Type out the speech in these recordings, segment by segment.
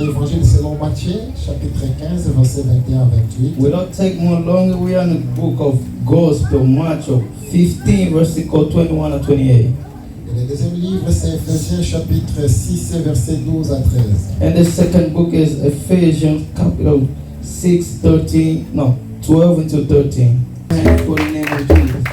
l'évangile selon Matthieu, chapitre 15, versets 21 à 28. We don't take more longer. We are in the book of Gospel, Matthew 15, verses 21 and 28. Et le deuxième livre, c'est Ephésiens, chapitre 6, versets 12 à 13. And the second book is Ephesians, capital 6, 12 into 13. For the name of Jesus.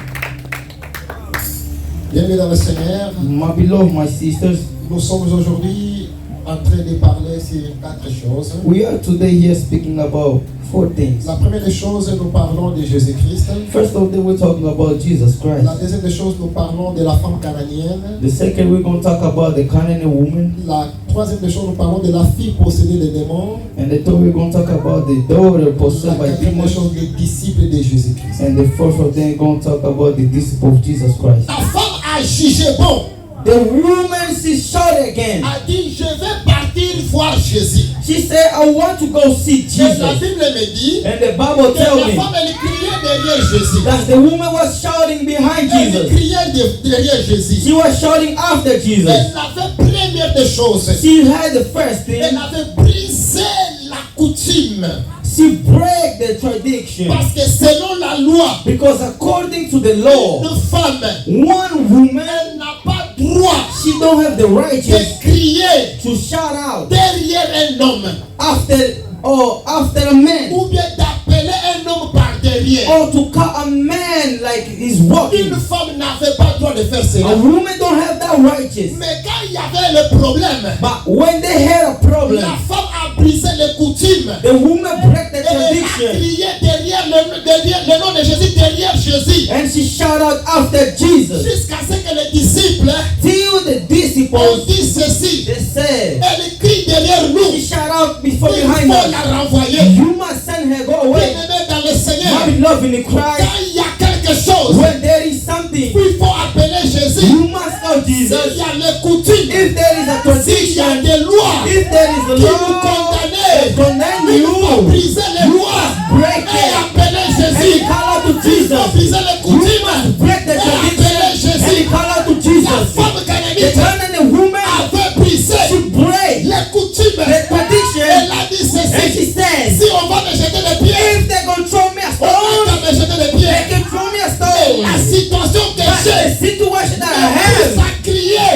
Bienvenue dans le Seigneur. My beloved, my sisters, Nous sommes aujourd'hui en train de parler sur 4 choses. we are today here speaking about 4 things. La première des choses, nous parlons de Jésus-Christ. First of all, we're talking about Jesus Christ. La deuxième des choses, nous parlons de la femme cananienne. The second, we're going to talk about the Canaanite woman. La troisième des choses, nous parlons de la fille possédée des démons. And the third, we're going to talk about the daughter La possessed by quatrième des demons. choses, les disciples de Jésus-Christ. And the fourth of them, we're going to talk about the disciple of Jesus Christ. La femme a jugé bon. The woman, she shouted again. A dit, je vais partir voir Jésus. She said, I want to go see Et la Jesus. Bible me dit And the Bible que tells la me femme, elle criait derrière Jésus. that the woman was shouting behind Elle Jesus. criait derrière Jésus. She was shouting after Jesus. Elle avait première des choses. She had the first thing. Elle avait brisé la coutume. She broke the tradition. Parce que selon la loi, Because according to the law, une femme, one woman, elle n'a pas droit she don't have the right de crier to shout out derrière un homme. after a man, Ou bien d'appeler un homme par derrière. or to call a man like he's walking. Une femme n'avait pas le droit de faire A cela. woman don't have that righteous. Mais quand il y avait le problème, But when they had a problem, la femme a brisé les coutumes. the woman broke the Elle a tradition crié derrière le nom de Jésus, derrière Jésus. and she shouted out after Jesus. Jusqu'à ce que les disciples Till the ont disciples, dit ceci. they said, Elle crie derrière she nous. shout out before Il behind faut us. la renvoyer. You must send her, go away. Bien-aimé dans le Seigneur, My beloved in quand Christ, il y a quelque chose, when there is something, il faut appeler Jésus. you must call S'il Jesus. y a les coutumes, If there is a s'il y a tradition, des lois if there is a qui nous law condamnent, that condemn il faut you, briser les lois break et it appeler and Jésus. call out to Il faut Jesus. briser les You coutumes must break the et appeler tradition Jésus. and call out to La Jesus. femme The cananite Canaanite woman, avait brisé she break les coutumes. the Elle tradition a dit and ceci. she says, Si on va me jeter les pieds, if they're going to throw me a on stone, va me jeter les they pieds. can throw me a Et stone. la situation que But the j'ai, situation that I me pousse have, à crier,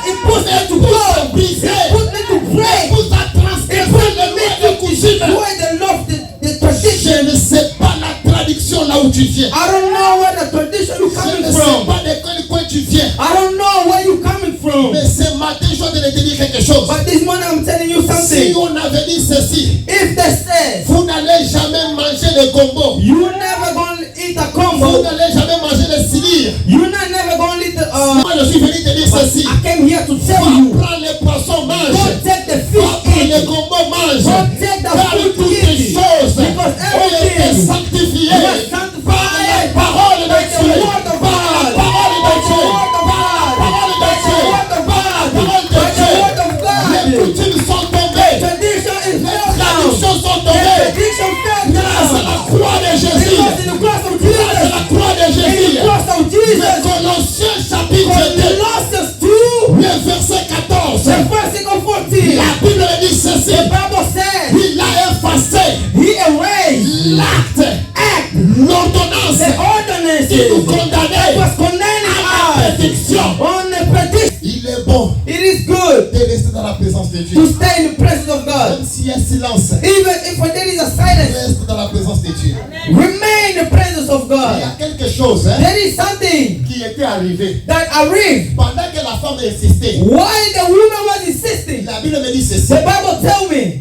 it puts me to me pousse à go. briser, It puts me to me break. pousse à transgresser les lois de coutumes. Destroy the law, the Je tradition. ne sais pas la traduction là où tu viens. I don't know where the tradition you're Je coming ne sais from. pas de quel coin tu viens. I don't know where you're coming from. Mais ce matin, je dois te dire quelque chose. But this morning I'm telling you Si something. on avait dit ceci, If they said vous n'allez jamais manger le gombo. you're never gonna eat a Vous combo, n'allez jamais manger le silir. you're not never gonna eat the Moi, je suis venu te dire ceci. I came here to tell Va you, prendre les poissons, mange. don't take the Va fish prendre le in. gombo, mange. Don't take the Car food to toutes les eat. choses Because ont été everything sanctifiées was par la sanctified parole de by the Dieu. word of Par la God. parole By de the Dieu. word of Par la God. parole de By the Dieu. word of Par la God. parole de By the word Dieu. of Les God. coutumes sont tombées. Tradition is Les fell down. traductions sont The tombées. tradition fell Grâce à la down. croix de Jésus. Because in the cross of Grâce à Jesus, la croix de in the Jésus. cross of Le Jesus, Colossiens chapitre 2, Colossians 2, le verset 14. the verse 14, La Bible dit ceci. the Bible says, Il a effacé He erased l'acte, act, l'ordonnance the ordinances qui nous that condamnait was condemning à la us perdition. on the perdition. Il est bon It is good de rester dans la présence de Dieu. to stay in the presence of God. Même s'il y a silence, Even if there is a silence, reste dans la présence de Dieu. remain in the presence of Il y a God. quelque chose There is something qui était arrivé. that arrived Pendant que la femme insistait, while the woman was insisting. la Bible me dit ceci, The Bible tell me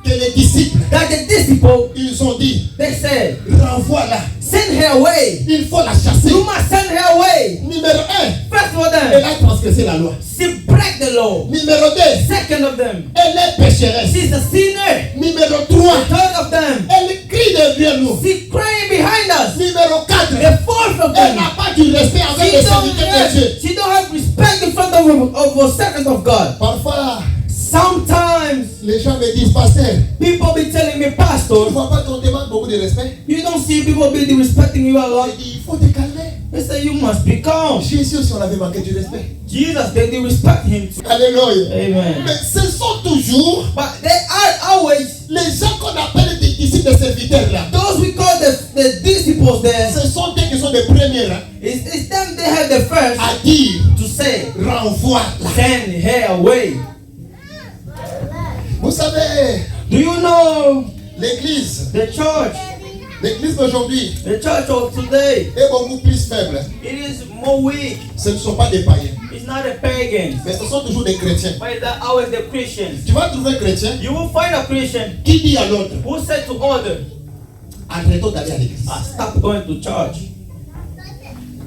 que les disciples, that the disciples, ils ont dit, they said, renvoie-la, send her away. il faut la chasser. You must send her away. Numéro 1, First of elle them, a transgressé la loi. she break the law. Numéro 2, Second of them, elle est pécheresse. she's a sinner. Numéro The 3, third of them, elle crie derrière nous. she's crying behind us. Numéro 4, The fourth of elle them, n'a pas du respect avec les serviteurs de Dieu. she don't have respect in front of a servant of God. Parfois, Sometimes les gens me disent, pasteur, people be telling me, tu ne Pastor, vois pas qu'on demande beaucoup de respect? you don't see people be respecting you a lot. Je dis, il faut te calmer. They say you must be calm. Jésus aussi, on avait manqué du respect. Jesus, they respect him too. Alléluia. Amen. Mais ce sont toujours But they are send her away. Vous savez, Do you know l'église d'aujourd'hui the church of today? est beaucoup plus faible. It is more weak. Ce ne sont pas des païens, It's not the pagans, mais ce sont toujours des chrétiens. but it's always the Christians. Tu vas trouver un chrétien You will find a Christian qui dit à l'autre, who said to other, arrêtons d'aller à l'église. stop going to church.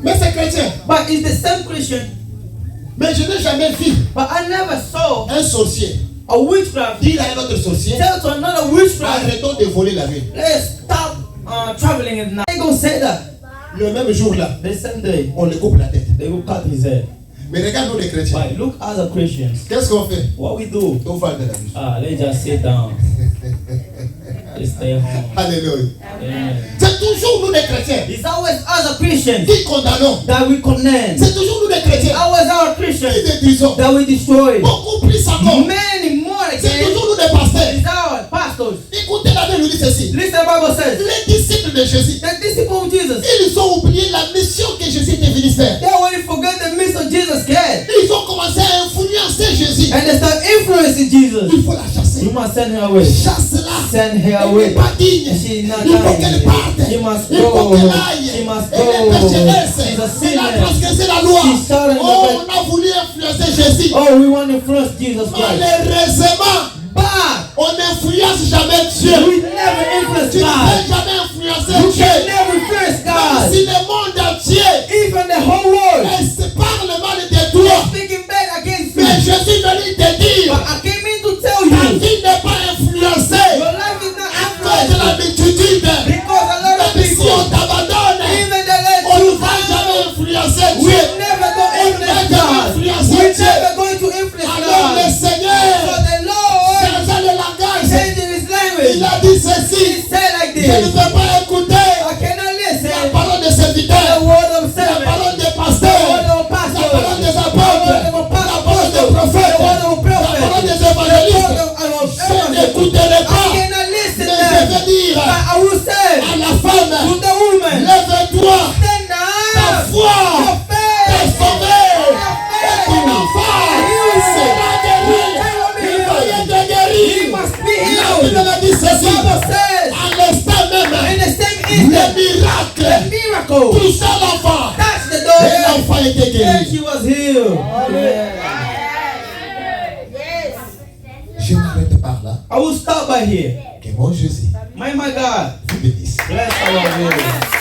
Mais c'est chrétien. But it's the same Christian. Mais je n'ai jamais vu But I never saw un sorcier a witchcraft dire à un autre sorcier, tell to another witchcraft, arrêtons de voler la nuit. let's stop traveling at night. They gonna say that. Le même jour-là, The same day, on le coupe la tête. they will cut his head. Mais regarde nous les chrétiens. But look as a Christians, Qu'est-ce qu'on fait? what we do? On va de la nuit. Let's just sit down. Let's stay home. Alléluia. Yeah. C'est toujours nous les chrétiens It's always us as Christians qui condamnons. that we condemn. C'est toujours nous les chrétiens Always our qui Christians détruisons. that we destroy. Beaucoup plus encore. Many more C'est again. toujours nous les pasteurs. It's our pastors. Écoutez la Bible nous dit ceci. Listen, the Bible says Les disciples de Jésus, the disciples of Jesus, ils ont oublié la mission que Jésus était venu faire. they already forgot the mission Jesus had. Ils ont commencé à influencer Jésus. And they start influencing Jesus. Il faut la chasser. You must send her away. Chasse-la. Send her Elle away. n'est pas digne. She's not Il faut qu'elle dying. parte. She must Il faut go. qu'elle aille. She must Elle est go. pécheresse. She's a Elle a sinner. transgressé la loi. She's starting the Oh, bed. on a voulu influencer Jésus. Oh, we want to influence Jesus Christ. Malheureusement, But on n'influence jamais Dieu. we never influence Tu ne God. peux jamais influencer You Dieu. can never influence Même God. si le monde entier Even the whole world elle parle mal de toi, speaking bad against you. mais je suis venu te dire, But I came in to tell ta you, vie n'est pas influencée your life is not à cause de influenced la multitude. because a lot of Même si people, on t'abandonne, even the on let ne you va jamais down, influencer we Dieu. never go On ne va influence jamais God. influencer We're Dieu. never going to influence Alors le God. Seigneur, So the Lord changeant le langage, changing his il language. a dit He ceci, said like je ne this, peux pas écouter I cannot la listen parole des to the serviteurs, word of la servants, parole des the word pasteurs, of la pastors, parole des the apôtres, word of la parole apostles, des the prophètes, word of la parole prophets, des the word évangélistes. of Je evangelism. n'écouterai I pas, cannot listen mais to je them. vais dire But I will say à la femme, to the woman, lève-toi, stand ta up, foi your faith, t'est sauvée, et ton enfant sera guéri. Il va y être guéri. you must be La Bible healed. me dit The ceci, Bible says, à l'instant in même, the same le instant, miracle the miracle toucha l'enfant, touched the et daughter, l'enfant était and guéri. she was healed. Je m'arrête par là. I will stop by here. Que mon Jésus My God, vous bénisse. bless our Lord.